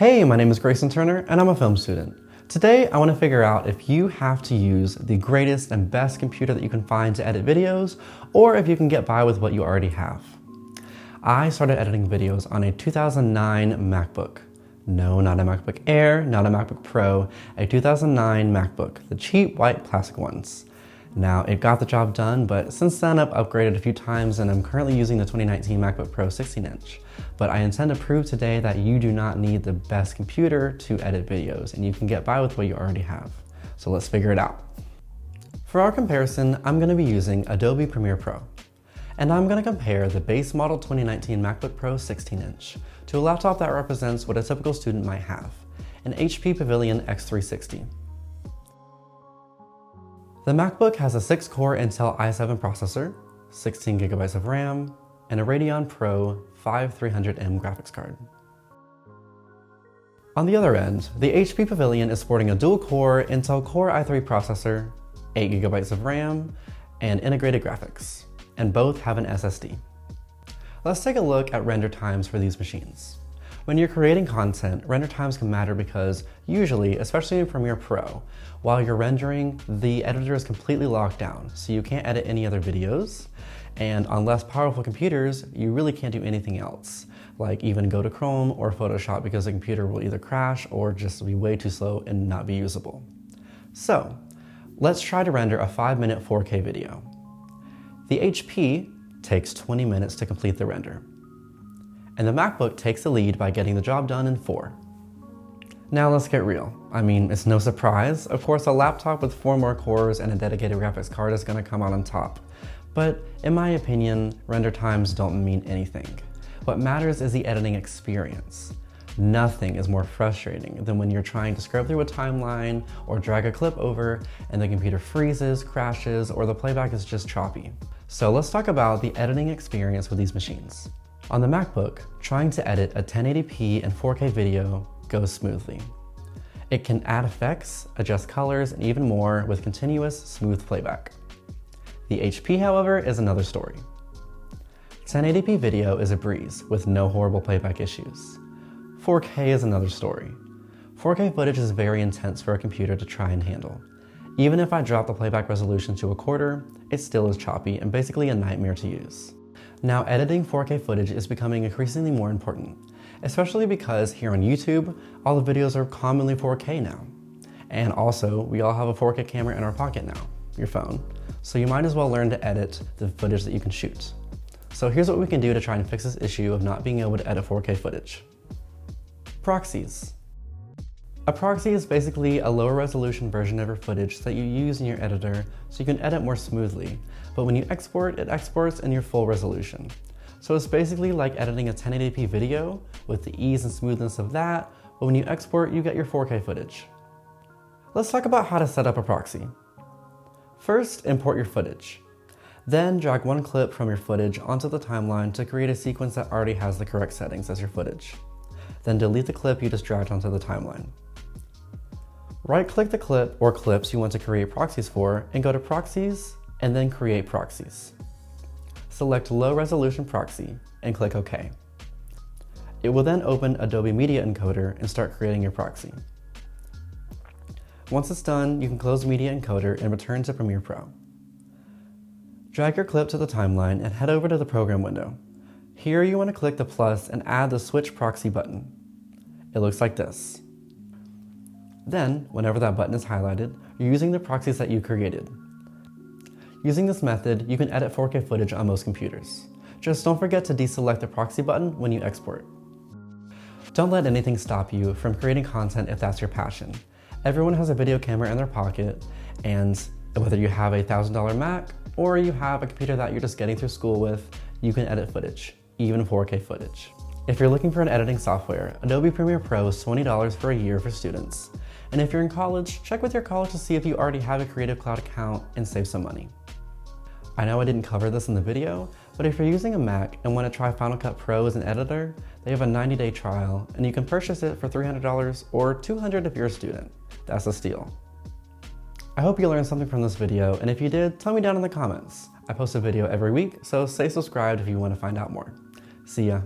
Hey, my name is Grayson Turner and I'm a film student. Today I want to figure out if you have to use the greatest and best computer that you can find to edit videos, or if you can get by with what you already have. I started editing videos on a 2009 MacBook. No, not a MacBook Air, not a MacBook Pro, a 2009 MacBook, the cheap white plastic ones. Now, it got the job done, but since then I've upgraded a few times and I'm currently using the 2019 MacBook Pro 16-inch. But I intend to prove today that you do not need the best computer to edit videos and you can get by with what you already have. So let's figure it out. For our comparison, I'm going to be using Adobe Premiere Pro. And I'm going to compare the base model 2019 MacBook Pro 16-inch to a laptop that represents what a typical student might have, an HP Pavilion X360. The MacBook has a 6-core Intel i7 processor, 16 GB of RAM, and a Radeon Pro 5300M graphics card. On the other end, the HP Pavilion is sporting a dual-core Intel Core i3 processor, 8 GB of RAM, and integrated graphics, and both have an SSD. Let's take a look at render times for these machines. When you're creating content, render times can matter because usually, especially in Premiere Pro, while you're rendering, the editor is completely locked down, so you can't edit any other videos. And on less powerful computers, you really can't do anything else, like even go to Chrome or Photoshop, because the computer will either crash or just be way too slow and not be usable. So let's try to render a 5-minute 4K video. The HP takes 20 minutes to complete the render. And the MacBook takes the lead by getting the job done in 4. Now let's get real. I mean, it's no surprise. Of course, a laptop with 4 more cores and a dedicated graphics card is going to come out on top. But in my opinion, render times don't mean anything. What matters is the editing experience. Nothing is more frustrating than when you're trying to scrub through a timeline or drag a clip over and the computer freezes, crashes, or the playback is just choppy. So let's talk about the editing experience with these machines. On the MacBook, trying to edit a 1080p and 4K video goes smoothly. It can add effects, adjust colors, and even more with continuous, smooth playback. The HP, however, is another story. 1080p video is a breeze with no horrible playback issues. 4K is another story. 4K footage is very intense for a computer to try and handle. Even if I drop the playback resolution to 1/4, it still is choppy and basically a nightmare to use. Now, editing 4K footage is becoming increasingly more important, especially because here on YouTube, all the videos are commonly 4K now. And also, we all have a 4K camera in our pocket now, your phone. So you might as well learn to edit the footage that you can shoot. So here's what we can do to try and fix this issue of not being able to edit 4K footage. Proxies. A proxy is basically a lower resolution version of your footage that you use in your editor so you can edit more smoothly, but when you export, it exports in your full resolution. So it's basically like editing a 1080p video with the ease and smoothness of that, but when you export, you get your 4K footage. Let's talk about how to set up a proxy. First, import your footage. Then drag one clip from your footage onto the timeline to create a sequence that already has the correct settings as your footage. Then delete the clip you just dragged onto the timeline. Right-click the clip or clips you want to create proxies for and go to Proxies and then Create Proxies. Select Low Resolution Proxy and click OK. It will then open Adobe Media Encoder and start creating your proxy. Once it's done, you can close Media Encoder and return to Premiere Pro. Drag your clip to the timeline and head over to the Program window. Here you want to click the plus and add the Switch Proxy button. It looks like this. Then, whenever that button is highlighted, you're using the proxies that you created. Using this method, you can edit 4K footage on most computers. Just don't forget to deselect the proxy button when you export. Don't let anything stop you from creating content if that's your passion. Everyone has a video camera in their pocket, and whether you have a $1,000 Mac or you have a computer that you're just getting through school with, you can edit footage, even 4K footage. If you're looking for an editing software, Adobe Premiere Pro is $20 for a year for students. And if you're in college, check with your college to see if you already have a Creative Cloud account and save some money. I know I didn't cover this in the video, but if you're using a Mac and want to try Final Cut Pro as an editor, they have a 90-day trial and you can purchase it for $300 or $200 if you're a student. That's a steal. I hope you learned something from this video, and if you did, tell me down in the comments. I post a video every week, so stay subscribed if you want to find out more. See ya.